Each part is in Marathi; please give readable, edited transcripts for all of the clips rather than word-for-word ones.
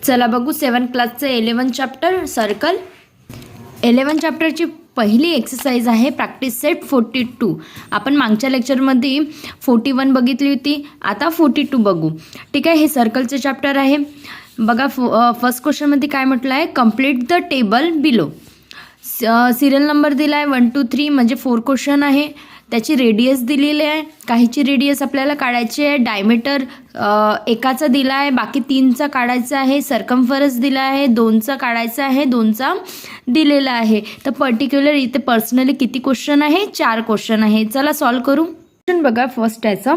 चला बघू 7th क्लासचं 11 चॅप्टर सर्कल. 11 चॅप्टरची पहिली एक्सरसाइज आहे प्रॅक्टिस सेट 42. आपण मागच्या लेक्चरमध्ये 41 बघितली होती, आता 42 बघू. ठीक आहे, हे सर्कलचं चॅप्टर आहे. बघा फर्स्ट क्वेश्चनमध्ये काय म्हटलं आहे, complete the table below. Serial number दिला आहे 1 2 3 म्हणजे 4 क्वेश्चन आहे. त्याची रेडियस दिलेली आहे, काहीची रेडियस आपल्याला काढायची आहे. डायमीटर एकाचा दिला आहे, बाकी 3चा काढायचा आहे. सर्कम्फरन्स दिला आहे, 2चा काढायचा आहे, 2चा दिलेला आहे. तर पर्टिक्युलर इथे पर्सनली किती क्वेश्चन आहे, 4 क्वेश्चन आहे. चला सॉल्व करू. क्वेश्चन बघा फर्स्ट याचं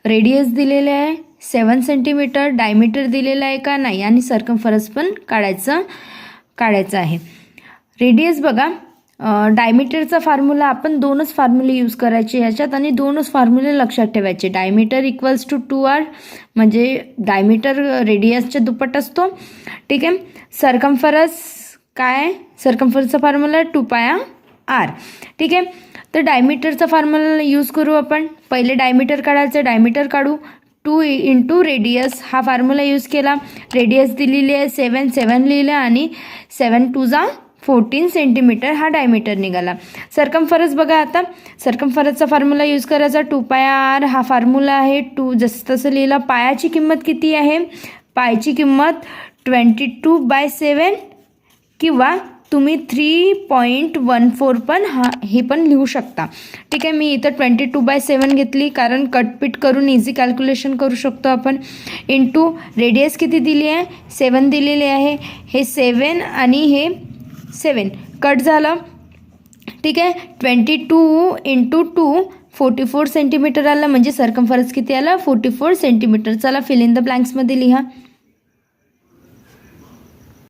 रेडियस दिलेले आहे 7 सेंटीमीटर, डायमीटर दिलेला आहे का नाही, आणि सर्कम्फरन्स पण काढायचा आहे. रेडियस बघा, डायमीटरचा फॉर्म्युला आपण 2च फॉर्म्युले यूज करायचे याच्यात, आणि 2च फॉर्म्युले लक्षात ठेवायचे. डायमीटर इक्वल्स टू 2r म्हणजे डायमीटर रेडियसच्या दुप्पट असतो. ठीक आहे. सर्कम्फरन्स काय, सर्कम्फरन्सचा फॉर्म्युला 2πr. ठीक आहे, तर डायमीटरचा फॉर्म्युला यूज करू आपण. पहिले डायमीटर काढायचं, डायमीटर काढू. 2 इंटू रेडियस हा फॉर्म्युला यूज केला. रेडियस दिलेली आहे 7 लिहिलं, आणि 7 2 14 सेंटीमीटर हा डायमीटर निघाला. सर्कम्फरन्स बघा, आता सर्कम्फरन्सचा फॉर्म्युला यूज करायचा. 2πr हा फॉर्म्युला आहे. 2 जसं तसं लिहिलं. पायाची किंमत किती आहे, पायची किंमत 22/7 किंवा तुम्ही 3.14 पण हे पण लिहू शकता. ठीक आहे, मी इथं 22/7 घेतली कारण कटपीट करून इझी कॅल्क्युलेशन करू शकतो आपण. इंटू रेडियस किती दिली आहे, 7 दिलेली आहे. हे 7 आणि हे 7 कट झालं. ठीक आहे, 22 इंटू 2 44 सेंटीमीटर आलं, म्हणजे सर्कम्फरन्स किती आला, 44 सेंटीमीटर. चला फिल इन द ब्लँक्समध्ये लिहा.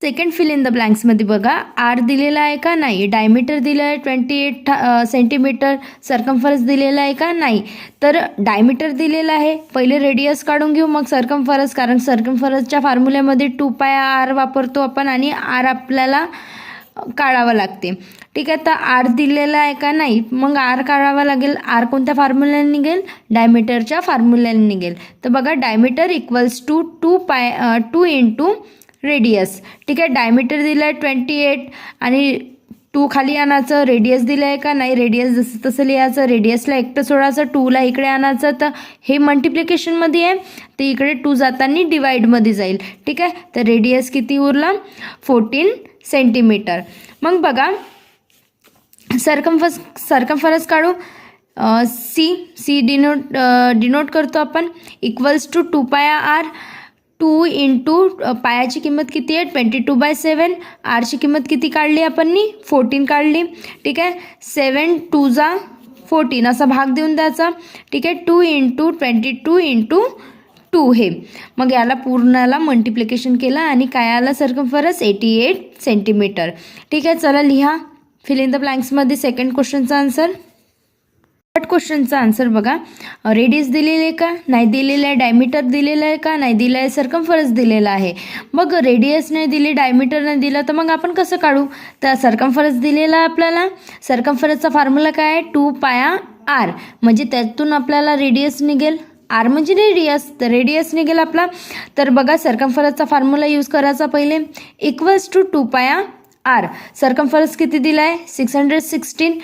सेकंड फिल इन द ब्लँक्समध्ये बघा, आर दिलेला आहे का नाही, डायमीटर दिलं आहे 28 सेंटीमीटर, सर्कम्फरन्स दिलेला आहे का नाही. तर डायमीटर दिलेला आहे, पहिले रेडियस काढून घेऊ मग सर्कम्फरन्स, कारण सर्कम्फरन्सच्या फॉर्म्युल्यामध्ये 2πr वापरतो आपण, आणि आर आपल्याला काढावं लागते. ठीक आहे, तर आर दिलेला आहे का नाही, मग आर काढावा लागेल. आर कोणत्या फॉर्म्युल्याने निघेल, डायमीटरच्या फॉर्म्युल्याने निघेल. तर बघा diameter equals to 2 into radius. ठीक आहे, डायमीटर दिलं आहे 28 आणि 2 खाली आणायचं. रेडियस दिलं आहे का नाही, रेडियस जसं तसं लिहायचं. रेडियसला एकटं सोडायचं, 2ला इकडे आणायचं. तर हे मल्टिप्लिकेशनमध्ये आहे, तर इकडे 2 जाताना डिवाईडमध्ये जाईल. ठीक आहे, तर रेडियस किती उरला, 14 सेंटीमीटर. मग बघा सर्कम्फरन्स काढू. सी डिनोट करतो आपण, इक्वल्स टू 2πr. 2 इंटू पायाची किंमत किती आहे 22/7. आरची किंमत किती काढली आपण, 14 काढली. ठीक आहे, 7 2 14 असा भाग देऊन द्यायचा. ठीक आहे, 2 इंटू 22 इंटू 2 हे, मग याला पूर्णला मल्टिप्लिकेशन केलं आणि काय आला सर्कम्फरन्स 88 सेंटीमीटर. ठीक आहे, चला लिहा फिल इन द ब्लँक्समध्ये सेकंड क्वेश्चनचा आन्सर. थर्ड क्वेश्चनचा आन्सर बघा, रेडियस दिलेले आहे का नाही दिलेलं आहे, डायमीटर दिलेलं आहे का नाही दिलं आहे, सर्कम्फरन्स दिलेला आहे. मग रेडियस नाही दिली, डायमीटर नाही दिलं, तर मग आपण कसं काढू. तर सर्कम्फरन्स दिलेला आहे आपल्याला. सर्कम्फरन्सचा फॉर्म्युला काय आहे 2πr, म्हणजे त्यातून आपल्याला रेडियस निघेल. आर म्हणजे रेडियस, तर रेडियस निघेल आपला. तर बघा सर्कम्फरन्सचा फॉर्म्युला यूज करायचा पहिले, इक्वल्स टू 2πr. सर्कम्फरन्स किती दिला आहे 616.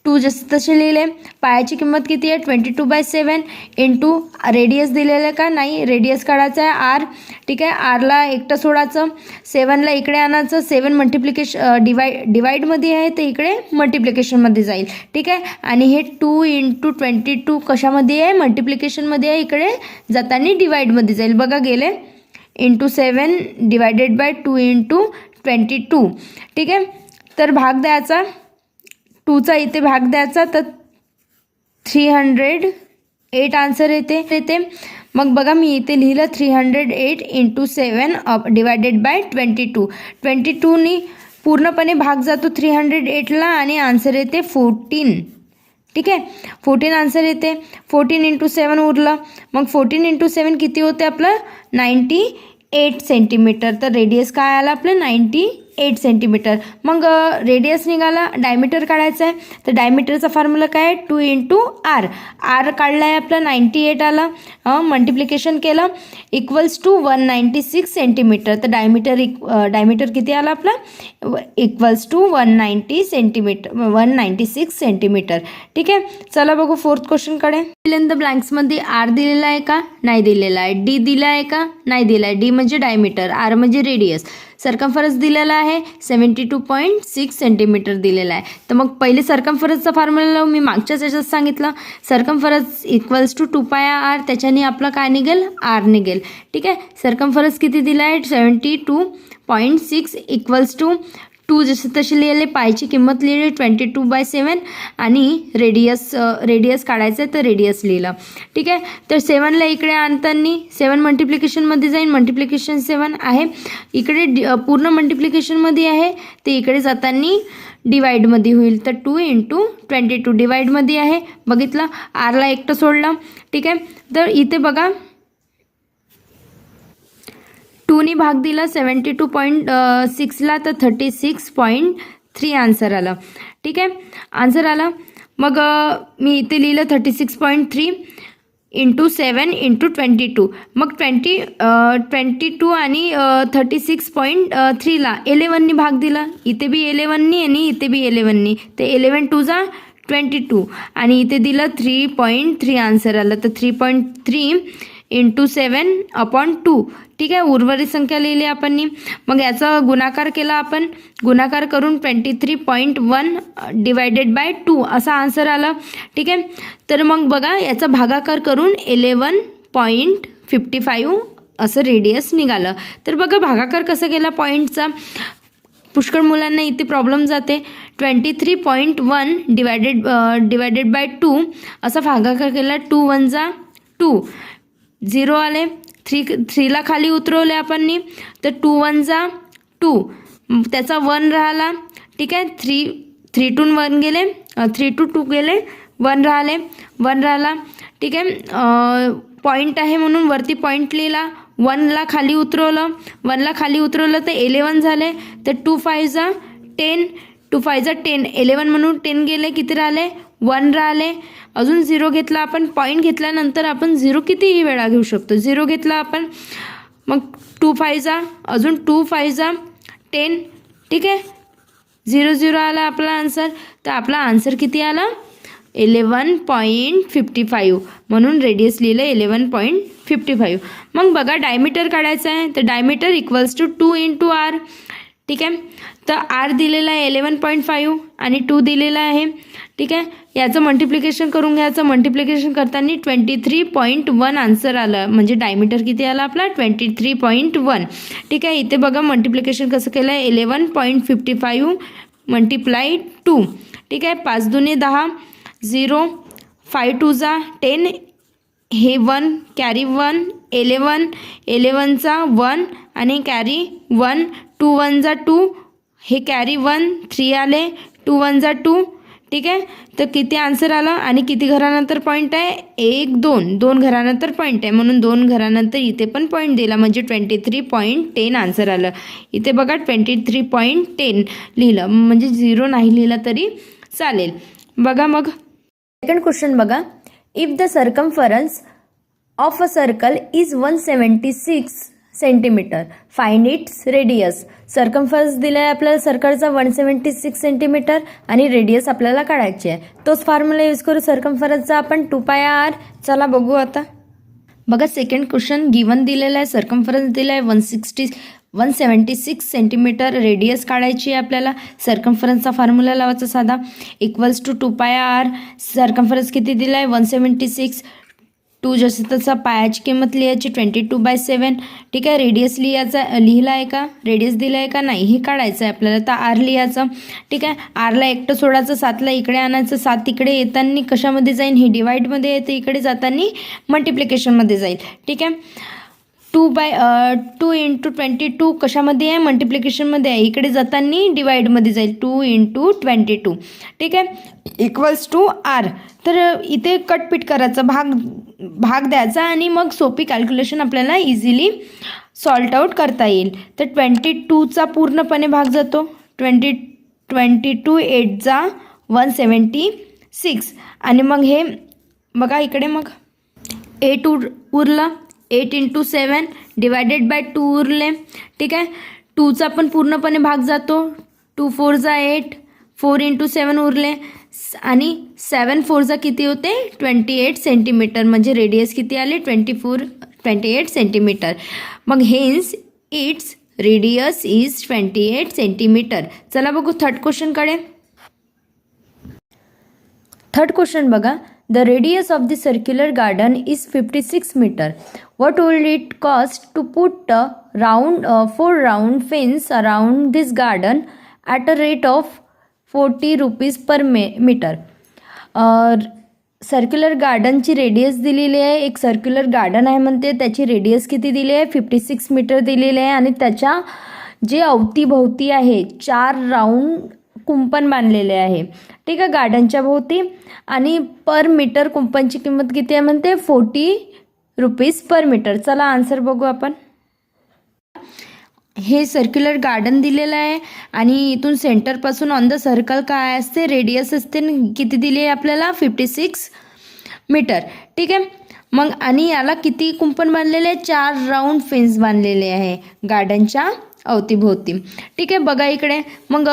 2 जसं तसे लिहिले. पायाची किंमत किती आहे 22/7 इंटू रेडियस दिलेलं आहे का नाही, रेडियस काढायचा आहे आर. ठीक आहे, आरला एकटं सोडायचं, 7ला इकडे आणायचं. 7 मल्टिप्लिकेशन डिवाईडमध्ये आहे, तर इकडे मल्टिप्लिकेशनमध्ये जाईल. ठीक आहे, आणि हे 2 इंटू 22 कशामध्ये आहे, मल्टिप्लिकेशनमध्ये आहे, इकडे जाताना डिवाईडमध्ये जाईल. बघा गेले इंटू 7 डिवायडेड बाय 2 इंटू 22. ठीक आहे, तर भाग द्यायचा 2चा इथे भाग द्यायचा, तर 308 आन्सर येते. मग बघा मी इथे लिहिलं 308 इंटू 7 डिवायडेड बाय 22. 22नी पूर्णपणे भाग जातो 308ला, आणि आन्सर येते 14. ठीक आहे, 14 आन्सर येते. 14 इंटू 7 उरलं, मग 14 इंटू 7 किती होते आपलं 98 सेंटीमीटर. तर रेडियस काय आला आपलं 98 8 सेंटीमीटर. मग रेडियस निघाला. डायमीटर काढायचं आहे तर डायमीटरचा फॉर्म्युला काय आहे 2 इंटू आर. आर काढला आहे आपला 98 आला. मल्टिप्लिकेशन केलं इक्वल्स टू 196 सेंटीमीटर. तर डायमीटर किती आला आपला इक्वल्स टू 196 सेंटीमीटर. ठीक आहे. चला बघू फोर्थ क्वेश्चनकडे. फिल इन द ब्लँक्समध्ये आर दिलेला आहे का नाही दिलेला आहे. डी दिला आहे का नाही दिला आहे. डी म्हणजे डायमीटर, आर म्हणजे रेडियस. सर्कम्फरन्स दिलेला आहे 72.6 सेंटीमीटर दिलेला आहे. तर मग पहिले सर्कम्फरन्सचा फॉर्म्युला मी मागच्याच याच्यात सांगितलं. सर्कम्फरन्स इक्वल्स टू 2 पाय आर. त्याच्याने आपलं काय निघेल आर निघेल. ठीक आहे. सर्कम्फरन्स किती दिला आहे 72.6 इक्वल्स टू 2 जसे तसे लिहिले. पायची किंमत लिहिली 22/7 आणि रेडियस काढायचं आहे तर रेडियस लिहिलं. ठीक आहे. तर 7ला इकडे आणताना 7 मल्टिप्लिकेशनमध्ये जाईल. मल्टिप्लिकेशन 7 आहे इकडे पूर्ण मल्टिप्लिकेशनमध्ये आहे ते इकडे जाताना डिवाईडमध्ये होईल. तर 2 इंटू 22 डिवाईडमध्ये आहे. बघितलं आरला एकटं सोडलं. ठीक आहे. तर इथे बघा 2नी भाग दिला 72.6ला तर 36.3 आन्सर आलं. ठीक आहे. आन्सर आला. मग मी इथे लिहिलं 36.3 इंटू 7 इंटू 22. मग 22 आणि 36.3ला 11नी भाग दिला. इथे बी 11नी आणि इथे बी 11नी. ते 11 2 जा 22 आणि इथे दिलं 3.3 आन्सर आलं. तर 3.3 इंटू 7/2. ठीक आहे. उर्वरित संख्या लिहिली आपण. मग याचा गुणाकार केला आपण. गुणाकार करून 23.1 डिवायडेड बाय 2 असा आन्सर आला. ठीक आहे. तर मग बघा याचा भागाकार करून 11.55 असं रेडियस निघालं. तर बघा भागाकार कसं केला पॉईंटचा. पुष्कळ मुलांना इथे प्रॉब्लेम जाते. 23.1 डिवायडेड बाय 2 असा भागाकार केला. 2 1 जा 2 0 आले. 3ला खाली उतरवले आपण. तर 2 1 जा 2 त्याचा 1 राहिला. ठीक आहे. 3 टून 1 गेले. 3 टू 2 गेले 1 राहिले 1 राहिला. ठीक आहे. पॉईंट आहे म्हणून वरती पॉईंट लिहिला. 1ला खाली उतरवलं. 1ला खाली उतरवलं तर 11 झाले. तर 2 5 जा 10 2 5 जा 10 11 म्हणून 10 गेले. किती राहिले 1 राहिले. अजून 0 घेतला आपण. पॉईंट घेतल्यानंतर आपण 0 कितीही वेळा घेऊ शकतो. 0 घेतला आपण. मग 2 5 जा अजून 2 5 जा 10. ठीक आहे. 0 0 आला आपला आन्सर. तर आपला आन्सर किती आला 11.55 म्हणून रेडियस लिहिलं 11.55. मग बघा डायमीटर काढायचं आहे तर diameter equals to 2 into R. ठीक आहे. तर आर दिलेला आहे 11.5 आणि 2 दिलेला आहे. ठीक आहे. याचं मल्टिप्लिकेशन करून घ्यायचं. मल्टिप्लिकेशन करताना 23.1 आन्सर आलं. म्हणजे डायमीटर किती आला आपला 23.1. ठीक आहे. इथे बघा मल्टिप्लिकेशन कसं केलं आहे 11.55 मल्टिप्लाय 2. ठीक आहे. 5 2 10 0 5 2 जा 10 हे 1 कॅरी 1 11चा 1 आणि कॅरी 1 2 1 जा 2 हे कॅरी 1 3 आले 2 1 जा 2. ठीक आहे. तर किती आन्सर आला आणि किती घरानंतर पॉईंट आहे 1 2 2 घरानंतर पॉईंट आहे म्हणून 2 घरानंतर इथे पण पॉईंट दिला म्हणजे 23.10 आन्सर आलं. इथे बघा 23.10 लिहिलं म्हणजे 0 नाही लिहिलं तरी चालेल. बघा मग सेकंड क्वेश्चन बघा. If the circumference of a circle is 176 centimetre find its radius. Circumference दिला आहे आपल्याला सर्कलचा 176 सेंटीमीटर आणि रेडियस आपल्याला काढायची आहे. तोच फॉर्म्युला यूज करू सर्कम्फरन्सचा आपण 2 पाय आर. चला बघू आता. बघा सेकंड क्वेश्चन गिवन दिलेला आहे. सर्कम्फरन्स दिला आहे 176 सेंटीमीटर. रेडियस काढायची आहे आपल्याला. सर्कम्फरन्सचा फॉर्म्युला लावायचा साधा इक्वल्स टू 2 पाय आर. सर्कम्फरन्स किती दिला आहे 176. 2 जसं तसं पायाची किंमत लिहायची 22/7. ठीक आहे. रेडियस लिहिला आहे का रेडियस दिला आहे का नाही हे काढायचं आहे आपल्याला. तर आर लिहायचं. ठीक आहे. आरला एकटं सोडायचं 7ला इकडे आणायचं. 7 इकडे येताना कशामध्ये जाईल ही डिवाईडमध्ये येते. इकडे जाताना मल्टिप्लिकेशनमध्ये जाईल. ठीक आहे. 2 इंटू 22 कशामध्ये आहे मल्टिप्लिकेशनमध्ये आहे. इकडे जाताना डिवाईडमध्ये जाईल 2 इंटू 22. ठीक आहे. Equals to R. तर इथे कटपीट करायचं भाग द्यायचा आणि मग सोपी कॅल्क्युलेशन आपल्याला इझिली सॉल्ट आउट करता येईल. तर 22चा पूर्णपणे भाग जातो. 22 8 176 आणि मग हे बघा इकडे मग 8 उरलं. 8 × 7 डिवायडेड बाय 2 उरले. ठीक आहे. 2चा पण पूर्णपणे भाग जातो. 2 4 8 4 × 7 उरले आणि 7 4 किती होते 28 सेंटीमीटर. म्हणजे रेडियस किती आले 28 सेंटीमीटर. मग hence it's radius is 28 centimetre. चला बघू थर्ड क्वेश्चनकडे. थर्ड क्वेश्चन बघा. The radius of the circular garden is 56 meter. What will it cost to put a 4 round fence around this garden at a rate of 40 rupees per meter? Circular गार्डनची रेडियस दिलेली आहे. एक सर्क्युलर गार्डन आहे म्हणते, त्याची रेडियस किती दिली आहे 56 मीटर दिलेली आहे आणि त्याच्या जे अवतीभोवती आहे 4 राऊंड कुंपण बांधलेले आहे. ठीक आहे, गार्डनच्या भोवती. आणि पर मीटर कुंपणची किंमत किती आहे म्हणते 40 रुपीज पर मीटर. चला आन्सर बघू आपण. हे सर्क्युलर गार्डन दिलेलं आहे आणि इथून सेंटरपासून ऑन द सर्कल काय असते रेडियस असते किती दिली आहे आपल्याला 56 मीटर. ठीक आहे. मग आणि याला किती कुंपण बांधलेले आहे 4 राऊंड फेन्स बांधलेले आहे गार्डनच्या अवतीभोवती. ठीक आहे. बघा इकडे मग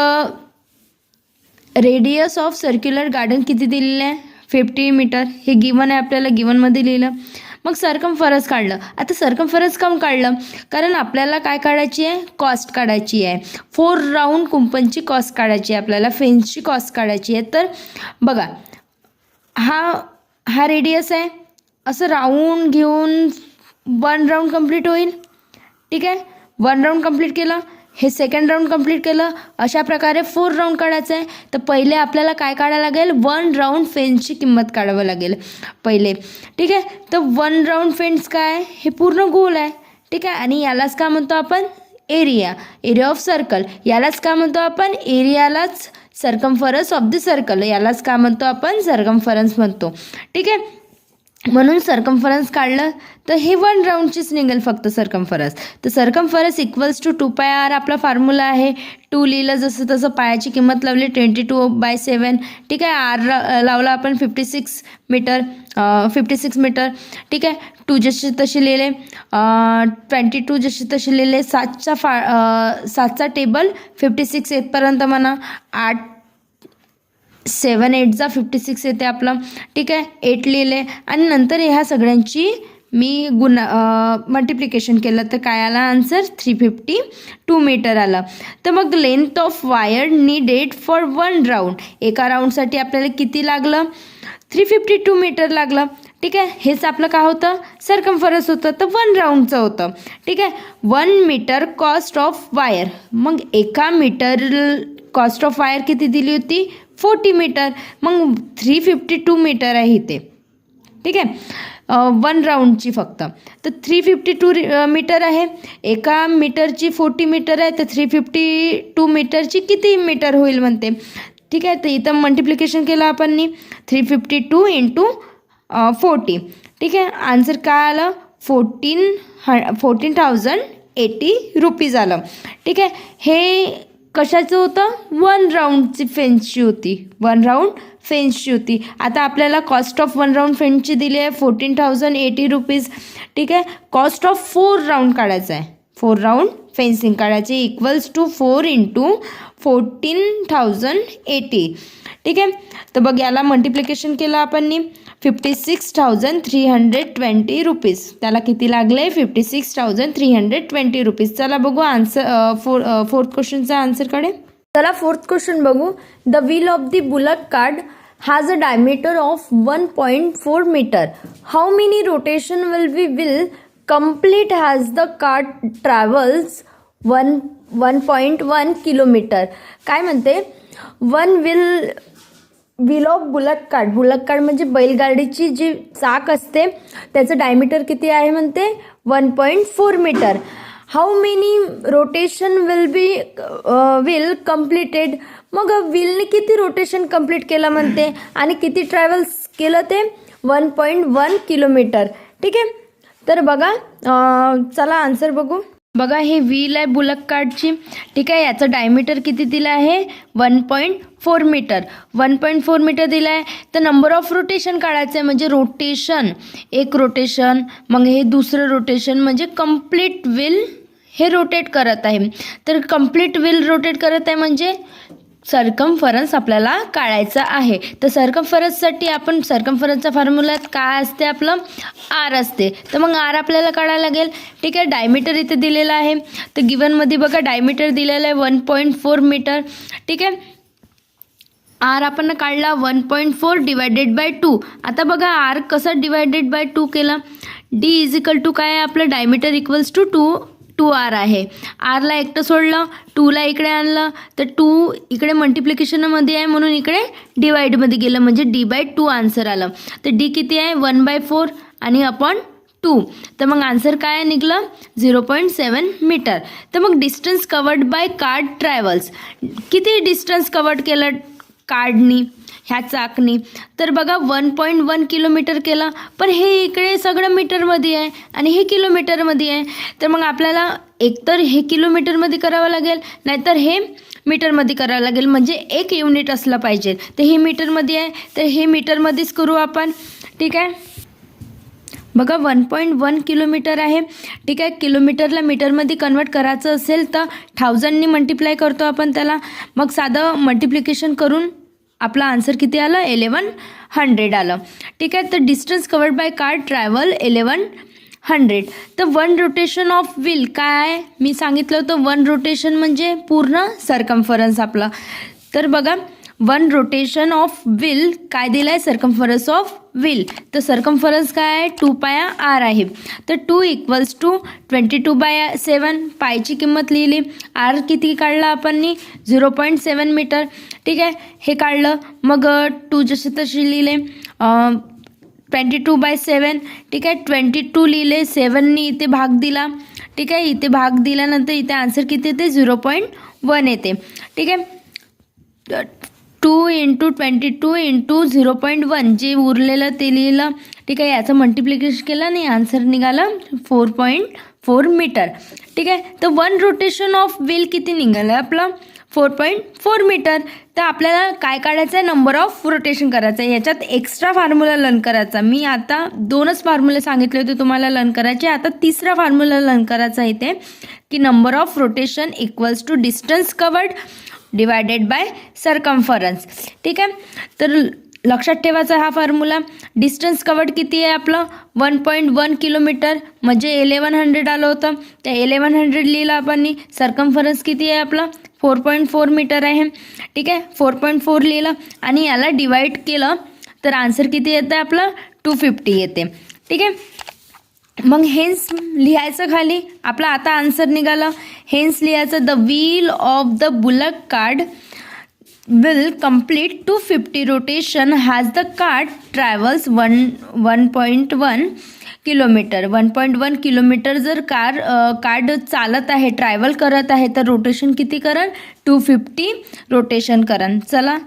रेडियस ऑफ सर्क्युलर गार्डन किती दिलेलं आहे 50 मीटर. हे गिवन आहे आपल्याला, गिवनमध्ये लिहिलं. मग सरकमफरन्स काढलं. आता सरकमफरन्स काऊन काढलं कारण आपल्याला काय काढायची आहे कॉस्ट काढायची आहे. 4 राऊंड कुंपणची कॉस्ट काढायची आहे आपल्याला, फेन्सची कॉस्ट काढायची आहे. तर बघा हा रेडियस आहे. असं राऊंड घेऊन 1 राऊंड कंप्लीट होईल. ठीक आहे. 1 राऊंड कंप्लीट केलं, हे सेकंड राऊंड कंप्लीट केलं. अशा प्रकारे 4 राऊंड काढायचं आहे. तर पहिले आपल्याला काय काढायला लागेल 1 राऊंड फेन्सची किंमत काढावं लागेल पहिले. ठीक आहे. तर 1 राऊंड फेन्स काय हे पूर्ण गोल आहे. ठीक आहे. आणि यालाच काय म्हणतो आपण एरिया ऑफ सर्कल. यालाच काय म्हणतो आपण एरियालाच सर्कमफरन्स ऑफ द सर्कल, यालाच काय म्हणतो आपण सर्कमफरन्स म्हणतो. ठीक आहे. म्हणून सर्कमफरन्स काढलं तर हे 1 राऊंडचीच निघेल फक्त सर्कमफरन्स. तर सर्कमफरन्स इक्वल्स टू 2πr आपला फॉर्म्युला आहे. 2 लिहिलं जसं तसं, पायाची किंमत लावली 22/7. ठीक आहे. आर लावला आपण 56 मीटर. ठीक आहे. 2 जशी तशी लिहिले, 22 जशी तशी लिहिले. 7चा टेबल 56 येतपर्यंत म्हणा. 7 8 56 येते आपलं. ठीक आहे. 8 लिहिले आणि नंतर ह्या सगळ्यांची मी मल्टिप्लिकेशन केलं तर काय आला आन्सर 352 मीटर आलं. तर मग length of wire needed for 1 round. एका राऊंडसाठी आपल्याला किती लागलं 352 मीटर लागलं. ठीक आहे. हेच आपलं काय होतं सर्कमफरन्स होतं. तर 1 राऊंडचं होतं. ठीक आहे. 1 मीटर कॉस्ट ऑफ वायर. मग एका मीटर कॉस्ट ऑफ वायर किती दिली होती 40 मीटर. मग 352 मीटर आहे इथे. ठीक आहे. 1 राऊंडची फक्त. तर 352 मीटर आहे. एका मीटरची 40 मीटर आहे. तर 352 मीटरची किती मीटर होईल म्हणते. ठीक आहे. तर इथं मल्टिप्लिकेशन केलं आपण 352 × 40. ठीक आहे. आन्सर काय आलं 14,080 रुपीज आलं. ठीक आहे. हे कशाचं होतं 1 राऊंडची फेन्सची होती. 1 राऊंड फेन्सची होती. आता आपल्याला कॉस्ट ऑफ 1 राऊंड फेन्सची दिली आहे 14,080 रुपीज. ठीक आहे. कॉस्ट ऑफ 4 राऊंड काढायचं आहे. 4 राऊंड फेन्सिंग काढायचे इक्वल्स टू 4 × 14,080. ठीक आहे. तर बघ याला मल्टिप्लिकेशन केलं आपण 56,320 रुपीज. त्याला किती लागले 56,320 रुपीज. चला बघू आन्सर फोर्थ क्वेश्चनचा आन्सरकडे. चला फोर्थ क्वेश्चन बघू. The wheel of the bullock cart has a diameter of 1.4 metre. How many rotation will complete has the cart travels 1.1 kilometre. काय म्हणते wheel of bullock cart. Bullock cart म्हणजे बैलगाडीची जी चाक असते त्याचं डायमीटर किती आहे म्हणते 1.4 metre. How many rotation will completed. मग व्हीलने किती रोटेशन कंप्लीट केलं म्हणते आणि किती ट्रॅव्हल्स केलं ते 1.1 किलोमीटर. ठीक आहे. तर बघा चला आन्सर बघू. बघा हे व्हील आहे बुलक कार्टची. ठीक आहे, याचं डायमीटर किती दिलं आहे 1.4 मीटर. 1.4 मीटर दिलं आहे. तर नंबर ऑफ रोटेशन काढायचं आहे, म्हणजे रोटेशन, एक रोटेशन, मग हे दुसरं रोटेशन, म्हणजे कंप्लीट व्हील हे रोटेट करत आहे. तर कंप्लीट व्हील रोटेट करत आहे म्हणजे सर्कम्फरन्स आपल्याला काढायचं आहे. तर सर्कम्फरन्ससाठी आपण सर्कम्फरन्सचा फॉर्म्युला काय असते आपलं आर असते. तर मग आर आपल्याला काढायला लागेल. ठीक आहे, डायमीटर इथे दिलेला आहे. तर गिवनमध्ये बघा डायमीटर दिलेलं आहे 1.4 मीटर. ठीक आहे, आर आपण काढला 1.4 डिवायडेड बाय 2. आता बघा आर कसा डिवायडेड बाय 2 केला. डी इज इक्वल टू काय आहे आपलं, डायमीटर इक्वल्स टू 2 आर आहे. आरला एकटं सोडलं, 2ला इकडे आणलं, तर 2 इकडे मल्टिप्लिकेशनमध्ये आहे म्हणून इकडे डिवाइडमध्ये गेलं, म्हणजे डी बाय 2 आन्सर आलं. तर डी किती आहे 1/4 आणि अपॉन 2. तर मग आन्सर काय निघलं 0.7 मीटर. तर मग distance covered by card travels, किती डिस्टन्स कवर्ड केलं कार्डनी, ह्या चाकनी. तर बघा 1.1 किलोमीटर केलं, पण हे इकडे सगळं मीटरमध्ये आहे आणि हे किलोमीटरमध्ये आहे. तर मग आपल्याला एकतर हे किलोमीटरमध्ये करावं लागेल, नाहीतर हे मीटरमध्ये करावं लागेल, म्हणजे एक युनिट असलं पाहिजे. तर हे मीटरमध्ये आहे, तर हे मीटरमध्येच करू आपण. ठीक आहे, बघा 1.1 किलोमीटर आहे. ठीक आहे, किलोमीटरला मीटरमध्ये कन्वर्ट करायचं असेल तर 1000नी मल्टिप्लाय करतो आपण त्याला. मग साधं मल्टिप्लिकेशन करून आपला आन्सर किती आलं 1100 आलं. ठीक आहे, तर distance covered by car travel 1100. तर 1 रोटेशन ऑफ व्हील काय मी सांगितलं होतं, 1 रोटेशन म्हणजे पूर्ण सर्कम्फरन्स आपला. तर बघा 1 रोटेशन ऑफ व्हील काय दिलं आहे, सर्कम्फरन्स ऑफ व्हील. तर सर्कम्फरन्स काय आहे 2 पाया आर आहे. तर 2 इक्वल्स टू 22/7. पायची किंमत लिहिली. आर किती काढला आपण 0.7 मीटर. ठीक आहे, हे काढलं. मग 2 जसे तसे लिहिले 22/7. ठीक आहे, 22 लिहिले, 7नी इथे भाग दिला. ठीक आहे, इथे भाग दिल्यानंतर इथे आन्सर किती येते 0.1 येते. ठीक आहे, 2 × 22 × 0.1 जे उरलेलं ते लिहिलं. ठीक आहे, याचं मल्टिप्लिकेशन केलं आणि आन्सर निघालं 4.4 मीटर. ठीक आहे, तर 1 रोटेशन ऑफ व्हील किती निघालं आपलं 4.4 मीटर. तर आपल्याला काय काढायचं आहे, नंबर ऑफ रोटेशन करायचं आहे. याच्यात एक्स्ट्रा फॉर्म्युला लर्न करायचा. मी आता 2च फॉर्म्युले सांगितले होते तुम्हाला लर्न करायचे. आता तिसरा फॉर्म्युला लर्न करायचा इथे की number of rotation equals to distance covered divided by circumference. ठीक आहे, तर लक्षात ठेवायचा हा फॉर्म्युला. डिस्टन्स कवर्ड किती आहे आपलं 1.1 किलोमीटर, म्हणजे 1100 आलं होतं. त्या 1100 लिहिलं आपण. सर्कम्फरन्स किती आहे आपलं 4.4 मीटर आहे. ठीक आहे, 4.4 लिहिलं आणि याला डिवाईड केलं तर आन्सर किती येतं आपलं 250 येते. ठीक आहे, मग हेन्स लिहायचं खाली. आपला आता आन्सर निघालं. हेन्स लिहायचं the wheel of the bullock card will complete 250 rotation has the cart travels 1.1 kilometre. 1.1 kilometre जर कार्ड चालत आहे, ट्रॅव्हल करत आहे, तर रोटेशन किती करन 250 रोटेशन करन. चला